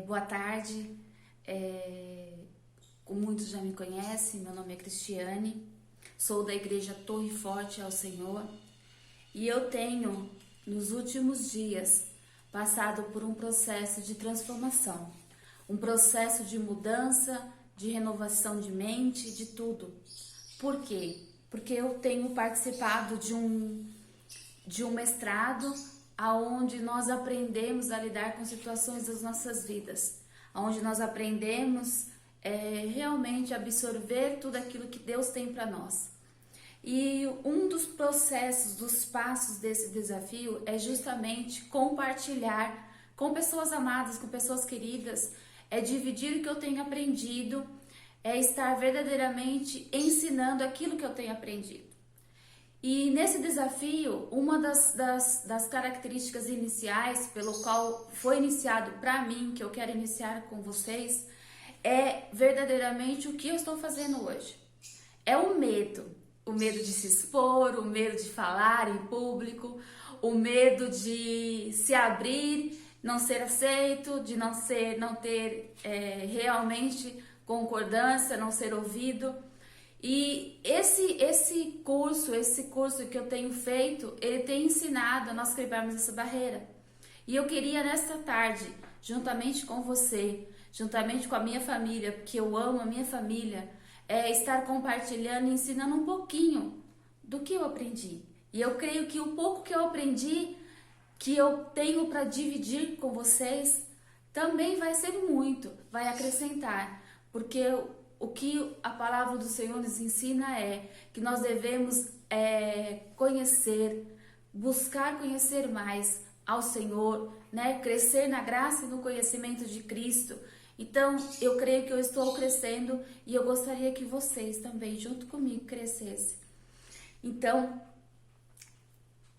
Boa tarde, muitos já me conhecem, meu nome é Cristiane, sou da Igreja Torre Forte ao Senhor e eu tenho, nos últimos dias, passado por um processo de transformação, um processo de mudança, de renovação de mente, de tudo. Por quê? Porque eu tenho participado de um mestrado aonde nós aprendemos a lidar com situações das nossas vidas, aonde nós aprendemos realmente absorver tudo aquilo que Deus tem para nós. E um dos processos, dos passos desse desafio é justamente compartilhar com pessoas amadas, com pessoas queridas, é dividir o que eu tenho aprendido, é estar verdadeiramente ensinando aquilo que eu tenho aprendido. E nesse desafio, uma das características iniciais pelo qual foi iniciado para mim, que eu quero iniciar com vocês, é verdadeiramente o que eu estou fazendo hoje. É o medo de se expor, o medo de falar em público, o medo de se abrir, não ser aceito, de não ter realmente concordância, não ser ouvido. E esse curso que eu tenho feito, ele tem ensinado a nós quebrarmos essa barreira. E eu queria nesta tarde, juntamente com você, juntamente com a minha família, porque eu amo a minha família, estar compartilhando e ensinando um pouquinho do que eu aprendi. E eu creio que o pouco que eu aprendi, que eu tenho para dividir com vocês, também vai ser muito, vai acrescentar, porque o que a palavra do Senhor nos ensina é que nós devemos conhecer, buscar conhecer mais ao Senhor, né? Crescer na graça e no conhecimento de Cristo. Então, eu creio que eu estou crescendo e eu gostaria que vocês também, junto comigo, crescessem. Então,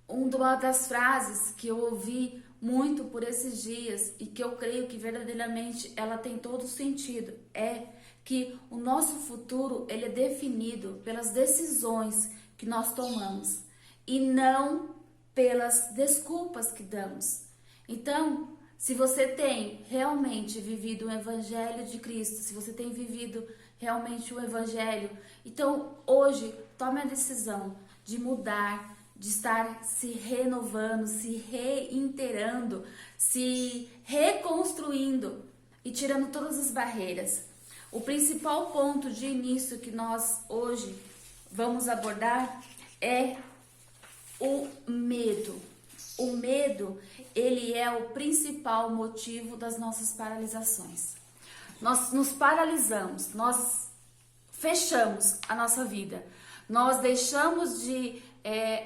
uma das frases que eu ouvi muito por esses dias e que eu creio que verdadeiramente ela tem todo sentido é que o nosso futuro ele é definido pelas decisões que nós tomamos e não pelas desculpas que damos. Então, se você tem realmente vivido o Evangelho de Cristo, se você tem vivido realmente o Evangelho, então hoje tome a decisão de mudar, de estar se renovando, se reintegrando, se reconstruindo e tirando todas as barreiras. O principal ponto de início que nós hoje vamos abordar é o medo. O medo, ele é o principal motivo das nossas paralisações. Nós nos paralisamos, nós fechamos a nossa vida. Nós deixamos de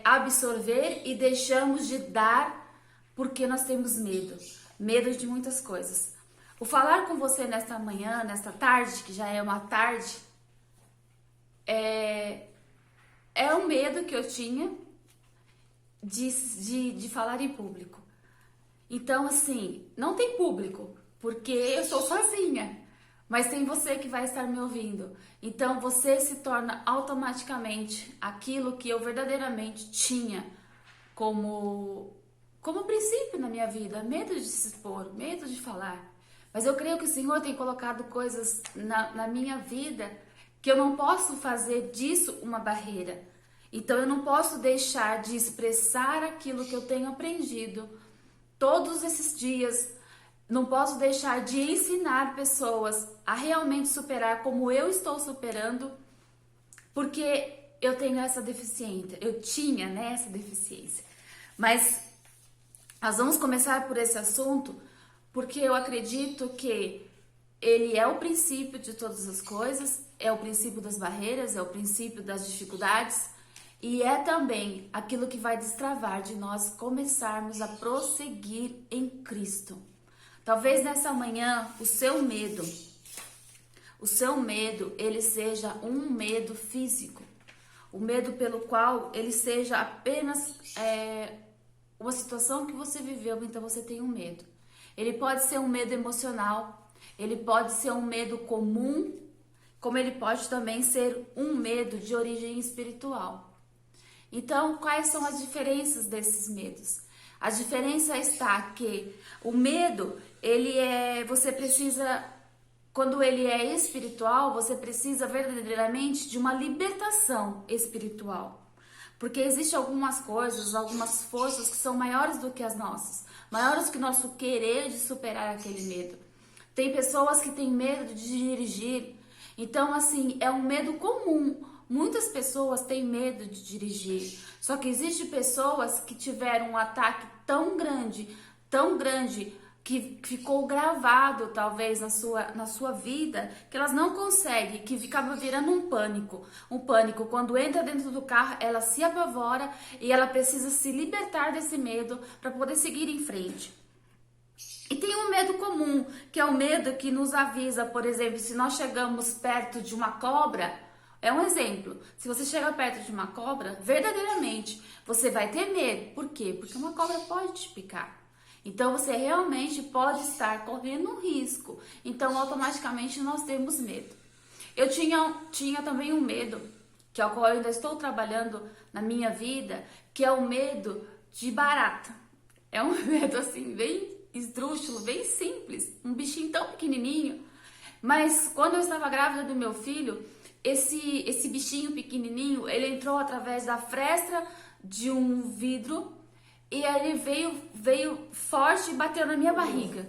absorver e deixamos de dar porque nós temos medo. Medo de muitas coisas. O falar com você nesta manhã, nesta tarde, que já é uma tarde, é um medo que eu tinha de falar em público. Então, assim, não tem público, porque eu sou sozinha, mas tem você que vai estar me ouvindo. Então, você se torna automaticamente aquilo que eu verdadeiramente tinha como princípio na minha vida, medo de se expor, medo de falar. Mas eu creio que o Senhor tem colocado coisas na minha vida que eu não posso fazer disso uma barreira. Então eu não posso deixar de expressar aquilo que eu tenho aprendido todos esses dias. Não posso deixar de ensinar pessoas a realmente superar como eu estou superando, porque eu tenho essa deficiência. Eu tinha, né, essa deficiência. Mas nós vamos começar por esse assunto porque eu acredito que ele é o princípio de todas as coisas, é o princípio das barreiras, é o princípio das dificuldades e é também aquilo que vai destravar de nós começarmos a prosseguir em Cristo. Talvez nessa manhã o seu medo, ele seja um medo físico, o medo pelo qual ele seja apenas uma situação que você viveu, então você tem um medo. Ele pode ser um medo emocional, ele pode ser um medo comum, como ele pode também ser um medo de origem espiritual. Então, quais são as diferenças desses medos? A diferença está que o medo, você precisa, quando ele é espiritual, você precisa verdadeiramente de uma libertação espiritual. Porque existem algumas coisas, algumas forças que são maiores do que as nossas, maiores que o nosso querer de superar aquele medo. Tem pessoas que têm medo de dirigir, então assim, é um medo comum. Muitas pessoas têm medo de dirigir, só que existem pessoas que tiveram um ataque tão grande, que ficou gravado talvez na sua vida, que elas não conseguem, que ficava virando um pânico. Um pânico, quando entra dentro do carro, ela se apavora e ela precisa se libertar desse medo para poder seguir em frente. E tem um medo comum, que é o medo que nos avisa, por exemplo, se nós chegamos perto de uma cobra. É um exemplo. Se você chega perto de uma cobra, verdadeiramente, você vai ter medo. Por quê? Porque uma cobra pode te picar. Então, você realmente pode estar correndo um risco. Então, automaticamente, nós temos medo. Eu tinha também um medo, que é o qual eu ainda estou trabalhando na minha vida, que é o medo de barata. É um medo, assim, bem esdrúxulo, bem simples. Um bichinho tão pequenininho. Mas, quando eu estava grávida do meu filho, esse bichinho pequenininho, ele entrou através da fresta de um vidro e ele veio forte e bateu na minha barriga.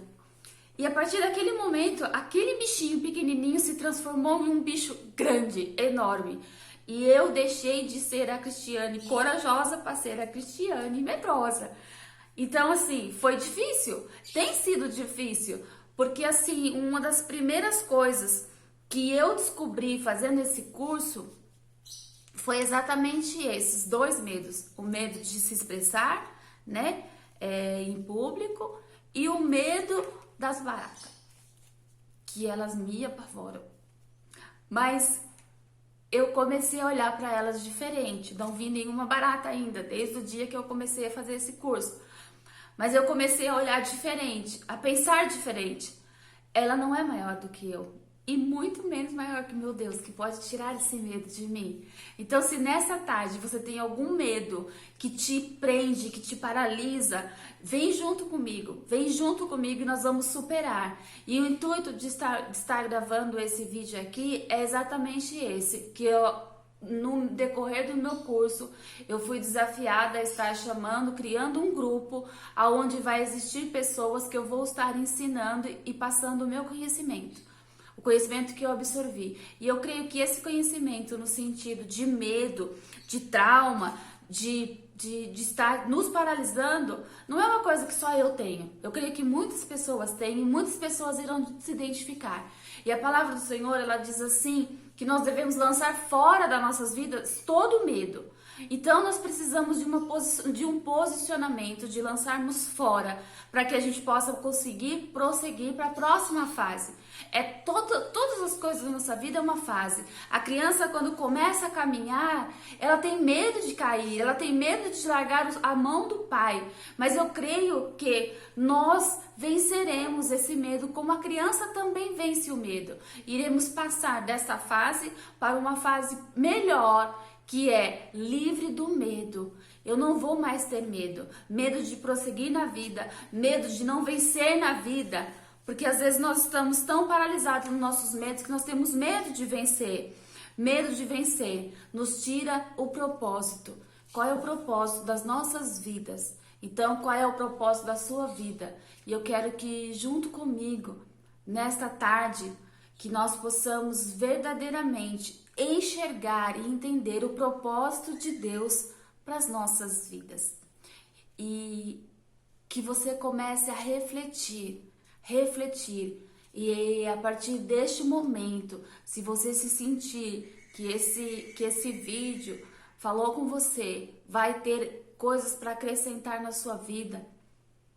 E a partir daquele momento, aquele bichinho pequenininho se transformou em um bicho grande, enorme. E eu deixei de ser a Cristiane corajosa para ser a Cristiane medrosa. Então, assim, foi difícil? Tem sido difícil, porque, assim, uma das primeiras coisas que eu descobri fazendo esse curso foi exatamente esses dois medos. O medo de se expressar, né, em público, e o medo das baratas, que elas me apavoram. Mas eu comecei a olhar para elas diferente. Não vi nenhuma barata ainda, desde o dia que eu comecei a fazer esse curso. Mas eu comecei a olhar diferente, a pensar diferente. Ela não é maior do que eu. E muito menos maior que meu Deus, que pode tirar esse medo de mim. Então, se nessa tarde você tem algum medo que te prende, que te paralisa, vem junto comigo e nós vamos superar. E o intuito de estar gravando esse vídeo aqui é exatamente esse, que no decorrer do meu curso, eu fui desafiada a estar criando um grupo onde vai existir pessoas que eu vou estar ensinando e passando o meu conhecimento. O conhecimento que eu absorvi. E eu creio que esse conhecimento no sentido de medo, de trauma, de estar nos paralisando, não é uma coisa que só eu tenho. Eu creio que muitas pessoas têm e muitas pessoas irão se identificar. E a palavra do Senhor, ela diz assim, que nós devemos lançar fora das nossas vidas todo medo. Então nós precisamos de um posicionamento, de lançarmos fora, para que a gente possa conseguir prosseguir para a próxima fase. Todas as coisas da nossa vida é uma fase. A criança, quando começa a caminhar, ela tem medo de cair, ela tem medo de largar a mão do pai. Mas eu creio que nós venceremos esse medo, como a criança também vence o medo. Iremos passar dessa fase para uma fase melhor, que é livre do medo. Eu não vou mais ter medo. Medo de prosseguir na vida, medo de não vencer na vida. Porque às vezes nós estamos tão paralisados nos nossos medos que nós temos medo de vencer. Medo de vencer nos tira o propósito. Qual é o propósito das nossas vidas? Então, qual é o propósito da sua vida? E eu quero que junto comigo, nesta tarde, que nós possamos verdadeiramente enxergar e entender o propósito de Deus para as nossas vidas. E que você comece a refletir. E a partir deste momento, se você se sentir que esse vídeo falou com você, vai ter coisas para acrescentar na sua vida,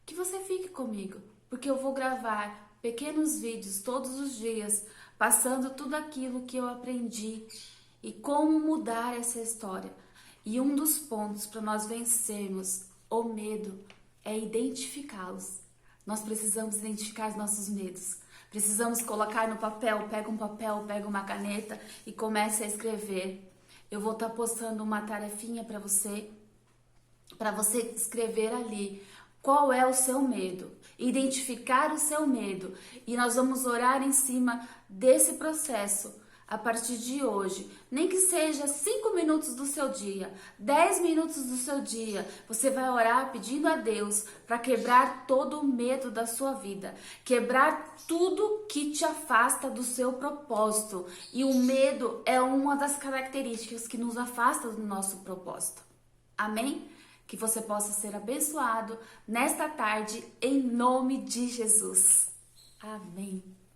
que você fique comigo, porque eu vou gravar pequenos vídeos todos os dias, passando tudo aquilo que eu aprendi e como mudar essa história. E um dos pontos para nós vencermos o medo é identificá-los. Nós precisamos identificar os nossos medos. Precisamos colocar no papel, pega um papel, pega uma caneta e comece a escrever. Eu vou estar postando uma tarefinha para você escrever ali qual é o seu medo, identificar o seu medo, e nós vamos orar em cima desse processo a partir de hoje. Nem que seja 5 minutos do seu dia, 10 minutos do seu dia, você vai orar pedindo a Deus para quebrar todo o medo da sua vida, quebrar tudo que te afasta do seu propósito. E o medo é uma das características que nos afasta do nosso propósito. Amém? Que você possa ser abençoado nesta tarde, em nome de Jesus. Amém.